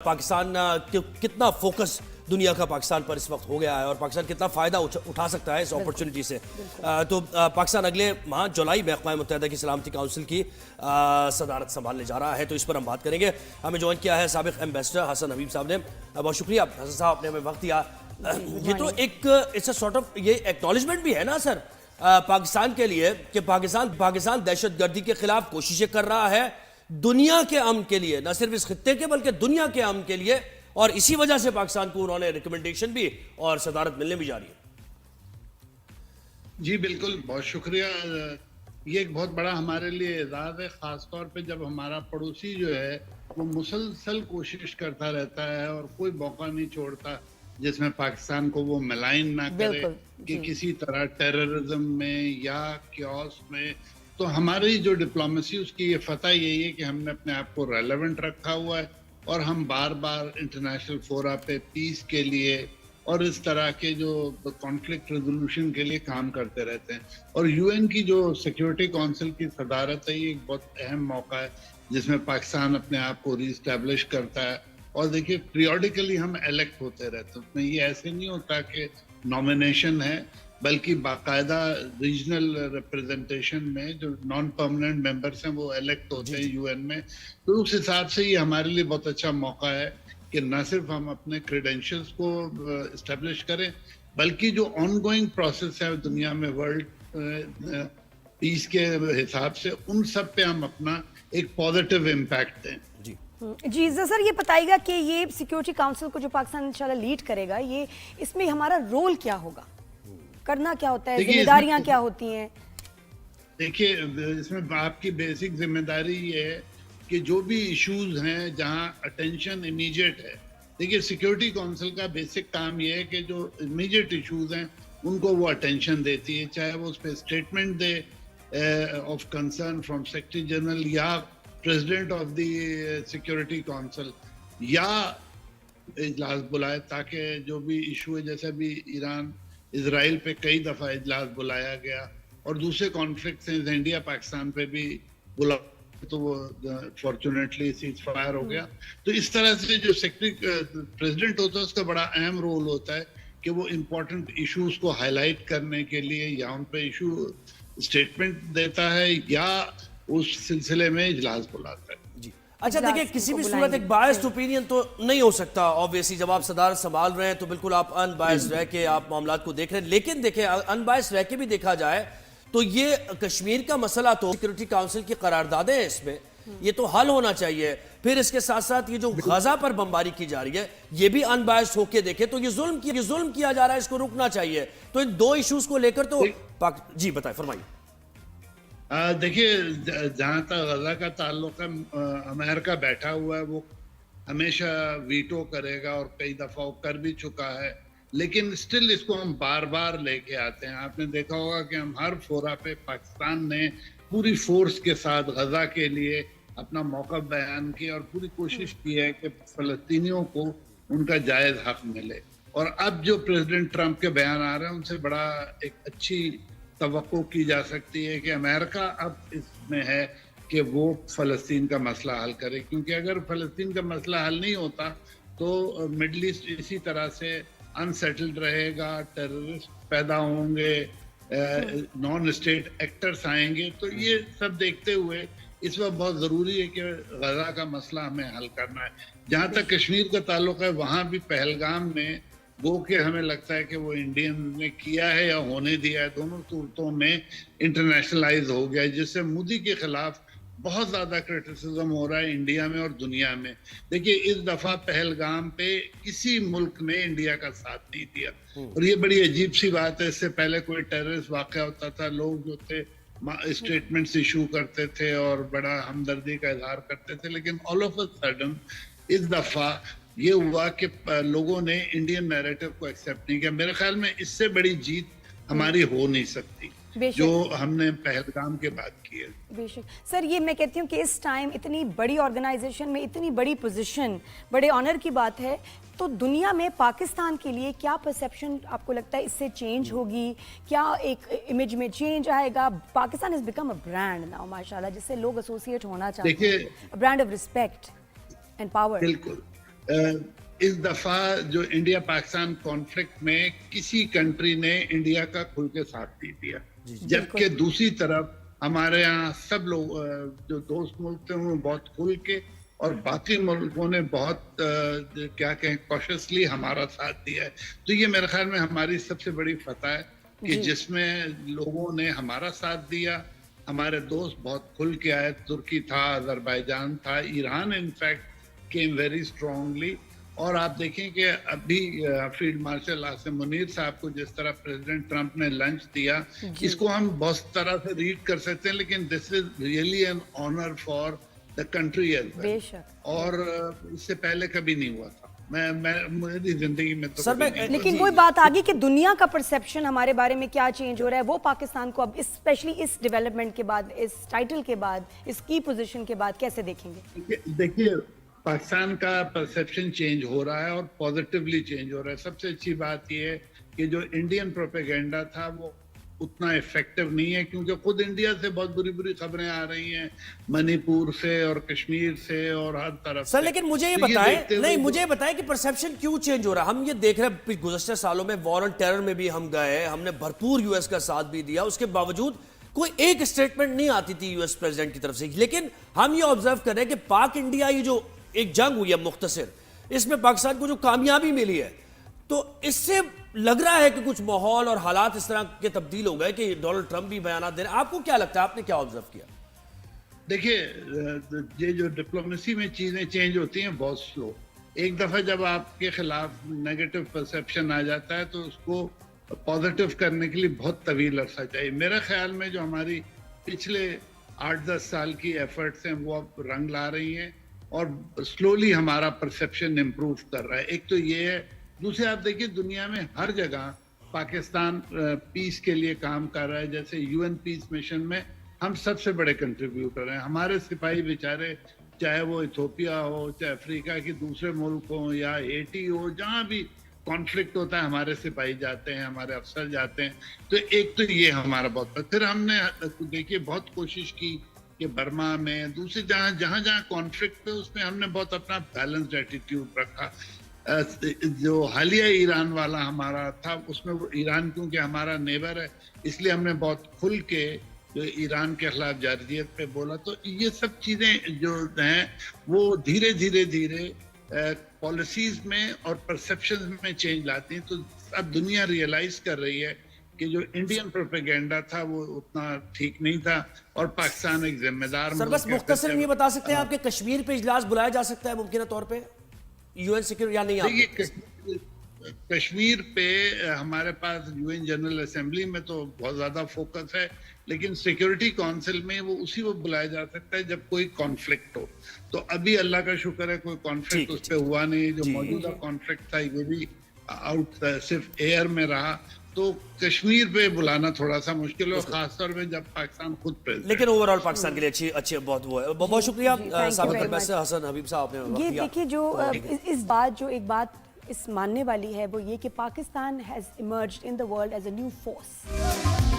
पाकिस्तान कितना फोकस दुनिया का पाकिस्तान पर इस वक्त हो गया है और पाकिस्तान कितना फ़ायदा उठा सकता है इस अपॉर्चुनिटी से। तो पाकिस्तान अगले माह जुलाई में अक़वाम मुत्तहिदा की सलामती काउंसिल की सदारत संभालने जा रहा है, तो इस पर हम बात करेंगे। हमें ज्वाइन किया है साबिक़ एम्बेसडर हसन हबीब साहब ने। बहुत शुक्रिया हसन साहब, आपने हमें वक्त दिया। ये तो एक इट्स सॉर्ट ऑफ ये एक्नॉलेजमेंट भी है ना सर पाकिस्तान के लिए कि पाकिस्तान दहशतगर्दी के खिलाफ कोशिशें कर रहा है दुनिया के अमन के लिए, न सिर्फ इस खित्ते के बल्कि दुनिया के अमन के लिए, और इसी वजह से पाकिस्तान को उन्होंने रिकमेंडेशन भी और सदारत मिलने भी जा रही है। जी बिल्कुल, बहुत शुक्रिया। ये एक बहुत बड़ा हमारे लिए एजाज़ है, ख़ास तौर पे जब हमारा पड़ोसी जो है वो मुसलसल कोशिश करता रहता है और कोई मौका नहीं छोड़ता जिसमें पाकिस्तान को वो मलाइन ना करे कि किसी तरह टेररिज्म में या क्योस में। तो हमारी जो डिप्लोमेसी उसकी ये फतह यही है कि हमने अपने आप को रेलेवेंट रखा हुआ है और हम बार बार इंटरनेशनल फोरा पे पीस के लिए और इस तरह के जो कॉन्फ्लिक्ट रेजोल्यूशन के लिए काम करते रहते हैं। और यूएन की जो सिक्योरिटी काउंसिल की सदारत है, ये एक बहुत अहम मौका है जिसमें पाकिस्तान अपने आप को रीस्टैब्लिश करता है। और देखिए, पीरियडिकली हम इलेक्ट होते रहते हैं, उसमें ये ऐसे नहीं होता कि नॉमिनेशन है, बल्कि बाकायदा रीजनल रिप्रेजेंटेशन में जो नॉन परमानेंट मेंबर्स हैं वो इलेक्ट होते हैं यूएन में। तो उस हिसाब से ये हमारे लिए बहुत अच्छा मौका है कि न सिर्फ हम अपने क्रेडेंशियल्स को इस्टेब्लिश करें, बल्कि जो ऑन गोइंग प्रोसेस है दुनिया में वर्ल्ड पीस के हिसाब से, उन सब पे हम अपना एक पॉजिटिव इम्पैक्ट दें। जी सर, ये बताइएगा कि ये सिक्योरिटी काउंसिल को जो पाकिस्तान इंशाल्लाह लीड करेगा, ये इसमें हमारा रोल क्या होगा, करना क्या होता है, जिम्मेदारियां क्या होती हैं? देखिए, इसमें आपकी बेसिक जिम्मेदारी ये है कि जो भी इश्यूज हैं जहां अटेंशन इमीडिएट है, देखिए सिक्योरिटी काउंसिल का बेसिक काम ये है कि जो इमीडिएट इश्यूज हैं उनको वो अटेंशन देती है, चाहे वो उस पर स्टेटमेंट दे of concern from secretary general या president of the security council, या इजलास बुलाए ताकि जो भी इशू है, जैसे भी ईरान इजराइल पे कई दफ़ा इजलास बुलाया गया और दूसरे कॉन्फ्लिक्ट हैं इंडिया पाकिस्तान पे भी बुला, तो वो फॉर्चुनेटली सीज फायर हो गया। तो इस तरह से जो सेक्रेटरी प्रेसिडेंट होता है उसका बड़ा अहम रोल होता है कि वो इम्पोर्टेंट इश्यूज को हाईलाइट करने के लिए या उन पे इशू स्टेटमेंट देता है या उस सिलसिले में इजलास बुलाता है। जी अच्छा, देखिए किसी भी सूरत एक बायस्ड ओपिनियन तो नहीं हो सकता ऑब्वियसली। जब आप सदारत संभाल रहे हैं तो बिल्कुल आप अनबायस्ड रह के आप मामलात को देख रहे हैं, लेकिन देखिए अनबायस्ड रह के भी देखा जाए तो ये कश्मीर का मसला तो सिक्योरिटी काउंसिल की करारदादें हैं, इसमें ये तो हल होना चाहिए। फिर इसके साथ साथ ये जो गजा पर बमबारी की जा रही है ये भी अनबायस्ड होके देखे तो ये जुल्म किया जा रहा है, इसको रुकना चाहिए। तो इन दो इश्यूज को लेकर तो जी बताएं, फरमाइए। देखिए, जहाँ तक गजा का ताल्लुक है, अमेरिका बैठा हुआ है, वो हमेशा वीटो करेगा और कई दफा वो कर भी चुका है, लेकिन स्टिल इसको हम बार बार लेके आते हैं। आपने देखा होगा कि हम हर फोरा पे पाकिस्तान ने पूरी फोर्स के साथ गजा के लिए अपना मौका बयान किया और पूरी कोशिश की है कि फलस्तीनियों को उनका जायज हक मिले। और अब जो प्रेसिडेंट ट्रंप के बयान आ रहे हैं उनसे बड़ा एक अच्छी तवक्को की जा सकती है कि अमेरिका अब इसमें है कि वो फ़लस्तीन का मसला हल करे, क्योंकि अगर फ़लस्तीन का मसला हल नहीं होता तो मिडल ईस्ट इसी तरह से अनसेटल्ड रहेगा, टेररिस्ट पैदा होंगे, नॉन स्टेट एक्टर्स आएंगे। तो ये सब देखते हुए इस वक्त बहुत ज़रूरी है कि गजा का मसला हमें हल करना है। जहाँ तक कश्मीर का ताल्लुक है, वहाँ भी पहलगाम में वो कि हमें लगता है कि वो इंडियन ने किया है या होने दिया है, दोनों सूरतों में इंटरनेशनलाइज हो गया है, जिससे मोदी के खिलाफ बहुत ज़्यादा क्रिटिसिज्म हो रहा है इंडिया में और दुनिया में। देखिए, इस दफ़ा पहलगाम पे किसी मुल्क ने इंडिया का साथ नहीं दिया और ये बड़ी अजीब सी बात है। इससे पहले कोई टेररिस्ट वाक़या होता था, लोग जो थे स्टेटमेंट्स इशू करते थे और बड़ा हमदर्दी का इजहार करते थे, लेकिन ऑल ऑफ अ सडन इस दफ़ा ये हुआ कि लोगों ने इंडियन नैरेटिव को एक्सेप्ट नहीं किया। मेरे ख्याल में इससे बड़ी जीत हमारी हो नहीं सकती जो हमने पहलगाम के बाद की है। बेशक सर, ये मैं कहती हूँ कि इस टाइम इतनी बड़ी ऑर्गेनाइजेशन में इतनी बड़ी पोजीशन बड़े ऑनर की बात है, तो दुनिया में पाकिस्तान के लिए क्या परसेप्शन आपको लगता है इससे चेंज होगी? क्या एक इमेज में चेंज आएगा? Pakistan has become a brand now माशाल्लाह, जिससे लोग एसोसिएट होना चाहते हैं, brand of respect and power. बिल्कुल, اس دفعہ جو انڈیا پاکستان کانفلکٹ میں کسی کنٹری نے انڈیا کا کھل کے ساتھ نہیں دیا، جبکہ دوسری طرف ہمارے یہاں سب لوگ جو دوست ملک تھے انہوں نے بہت کھل کے، اور باقی ملکوں نے بہت کیا کہیں کوشسلی ہمارا ساتھ دیا ہے. تو یہ میرے خیال میں ہماری سب سے بڑی فتح ہے کہ جس میں لوگوں نے ہمارا ساتھ دیا. ہمارے دوست بہت کھل کے آئے، ترکی تھا، آذربائیجان تھا، Iran in fact came very strongly. اور آپ دیکھیں کہ ابھی فیلڈ مارشل عاصم منیر صاحب کو جس طرح پریزیڈنٹ ٹرمپ نے لنچ دیا، اس کو ہم بہت طرح سے ریڈ کر سکتے ہیں، لیکن this is really an honour for the country as well, اور اس سے پہلے کبھی نہیں ہوا تھا میری زندگی میں تو. لیکن وہی بات آگی کہ دنیا کا پرسیپشن ہمارے بارے میں کیا چینج ہو رہا ہے، وہ پاکستان کو اب اسپیشلی اس ڈیولپمنٹ کے بعد، اس ٹائٹل کے بعد، اس کی پوزیشن کے بعد کیسے دیکھیں گے؟ دیکھیے پاکستان کا پرسیپشن چینج ہو رہا ہے اور پازیٹیولی چینج ہو رہا ہے. سب سے اچھی بات یہ ہے کہ جو انڈین پروپیگنڈا تھا وہ اتنا افیکٹو نہیں ہے، کیونکہ خود انڈیا سے بہت بری بری خبریں آ رہی ہیں، منی پور سے اور کشمیر سے اور ہر طرف. سر لیکن مجھے یہ بتائیں کہ پرسیپشن کیوں چینج ہو رہا ہے؟ ہم یہ دیکھ رہے ہیں گزشتہ سالوں میں وار آن ٹیرر میں بھی ہم گئے، ہم نے بھرپور یو ایس کا ساتھ بھی دیا، اس کے باوجود کوئی ایک اسٹیٹمنٹ نہیں آتی تھی یو ایس پریزیڈنٹ کی طرف سے. لیکن ہم یہ آبزرو کر رہے ہیں کہ پاک انڈیا یہ جو ایک جنگ ہوئی ہے مختصر، اس میں پاکستان کو جو کامیابی ملی ہے، تو اس سے لگ رہا ہے کہ کچھ ماحول اور حالات اس طرح کے تبدیل ہو گئے کہ ڈونلڈ ٹرمپ بھی بیانات دے رہے ہیں. آپ کو کیا لگتا ہے، آپ نے کیا آبزرو کیا؟ دیکھیے یہ جو ڈپلومیسی میں چیزیں چینج ہوتی ہیں بہت سلو. ایک دفعہ جب آپ کے خلاف نیگیٹو پرسیپشن آ جاتا ہے تو اس کو پازیٹیو کرنے کے لیے بہت طویل عرصہ چاہیے. میرے خیال میں جو ہماری پچھلے 8-10 سال کی ایفرٹس ہیں وہ اب رنگ لا رہی ہیں اور سلولی ہمارا پرسیپشن امپروو کر رہا ہے. ایک تو یہ ہے. دوسرے آپ دیکھیے دنیا میں ہر جگہ پاکستان پیس کے لیے کام کر رہا ہے. جیسے یو این پیس مشن میں ہم سب سے بڑے کنٹریبیوٹر ہیں. ہمارے سپاہی بیچارے چاہے وہ ایتھوپیا ہو، چاہے افریقہ کے دوسرے ملک ہوں یا ہیٹی ہو، جہاں بھی کانفلکٹ ہوتا ہے ہمارے سپاہی جاتے ہیں، ہمارے افسر جاتے ہیں. تو ایک تو یہ ہمارا بہت. پھر ہم نے دیکھیے بہت کوشش کی کہ برما میں دوسری جہاں کانفلکٹ پہ اس میں ہم نے بہت اپنا بیلنسڈ ایٹیٹیوڈ رکھا. جو حالیہ ایران والا ہمارا تھا اس میں ایران کیونکہ ہمارا نیبر ہے اس لیے ہم نے بہت کھل کے جو ایران کے خلاف جارحیت پہ بولا. تو یہ سب چیزیں جو ہیں وہ دھیرے دھیرے پالیسیز میں اور پرسیپشن میں چینج لاتی ہیں. تو اب دنیا ریئلائز کر رہی ہے کہ جو انڈین پروپیگنڈا تھا وہ اتنا ٹھیک نہیں تھا اور پاکستان ایک ذمہ دار. سر بس مختصر یہ بتا سکتے ہیں آپ کہ کشمیر پہ اجلاس بلایا جا سکتا ہے ممکنہ طور پہ یو این سیکورٹی یا نہیں؟ کشمیر پہ ہمارے پاس یو این جنرل اسمبلی میں تو بہت زیادہ فوکس ہے، لیکن سیکورٹی کونسل میں وہ اسی وقت بلایا جا سکتا ہے جب کوئی کانفلکٹ ہو. تو ابھی اللہ کا شکر ہے کوئی کانفلکٹ اس پہ ہوا نہیں. جو موجودہ کانفلکٹ تھا یہ بھی آؤٹ صرف ایئر میں رہا. تو کشمیر پہ بلانا تھوڑا سا مشکل ہے، خاص طور پہ جب پاکستان خود پریزیڈنٹ. لیکن اوور آل پاکستان کے لیے اچھے بہت وہ ہے. بہت شکریہ سابق وزیر سے حسن حبیب صاحب نے. یہ دیکھیے جو اس بات جو ایک بات اس ماننے والی ہے وہ یہ کہ Pakistan has emerged in the world as a new force.